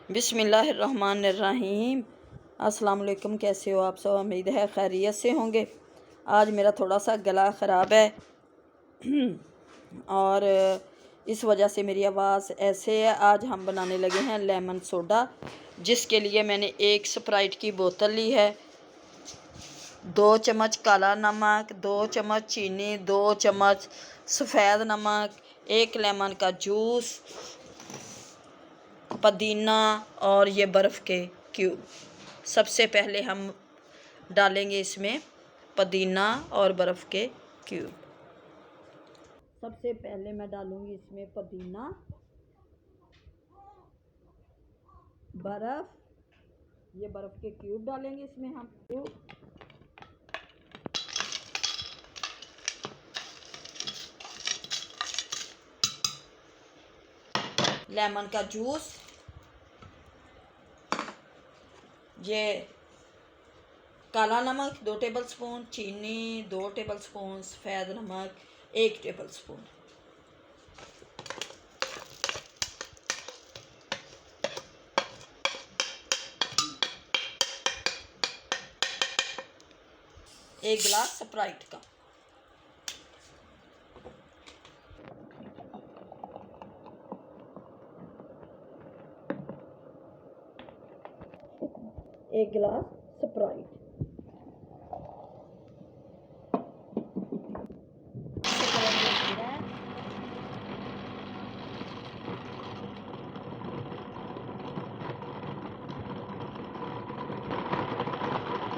बिस्मिल्लाहिर्रहमानिर्रहीम। अस्सलाम वालेकुम। कैसे हो आप सब? उम्मीद है खैरियत से होंगे। आज मेरा थोड़ा सा गला ख़राब है और इस वजह से मेरी आवाज़ ऐसे है। आज हम बनाने लगे हैं लेमन सोडा, जिसके लिए मैंने एक स्प्राइट की बोतल ली है, 2 चम्मच काला नमक, 2 चम्मच चीनी, 2 चम्मच सफ़ेद नमक, 1 लेमन का जूस, पुदीना और ये बर्फ़ के क्यूब। सबसे पहले हम डालेंगे इसमें पुदीना और बर्फ़ के क्यूब। सबसे पहले मैं डालूंगी इसमें पुदीना, बर्फ़, ये बर्फ़ के क्यूब डालेंगे इसमें हम। लेमन का जूस, ये काला नमक 2 टेबलस्पून, चीनी 2 टेबलस्पून, सफ़ेद नमक 1 टेबलस्पून। एक गिलास स्प्राइट का। एक गिलास स्प्राइट।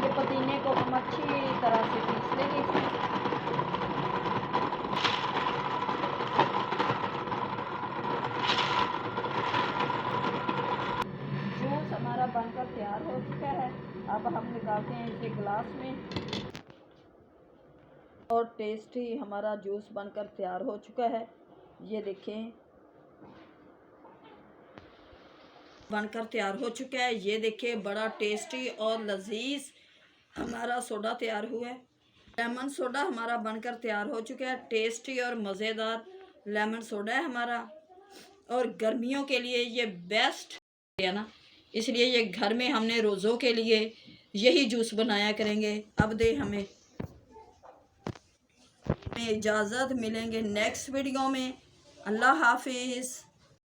ये पुदीने को हम अच्छी तरह से पीस लेंगे इसमें। जूस हमारा बनकर तैयार हो चुका है। अब हम निकालते हैं इसे गिलास में। और टेस्टी हमारा जूस बनकर तैयार हो चुका है। ये देखें, बनकर तैयार हो चुका है। ये देखिए, बड़ा टेस्टी और लजीज हमारा सोडा तैयार हुआ है। लेमन सोडा हमारा बनकर तैयार हो चुका है। टेस्टी और मज़ेदार लेमन सोडा है हमारा, और गर्मियों के लिए ये बेस्ट है ना, इसलिए ये घर में हमने रोज़ों के लिए यही जूस बनाया करेंगे। अब दे हमें इजाज़त, मिलेंगे नेक्स्ट वीडियो में। अल्लाह हाफिज़।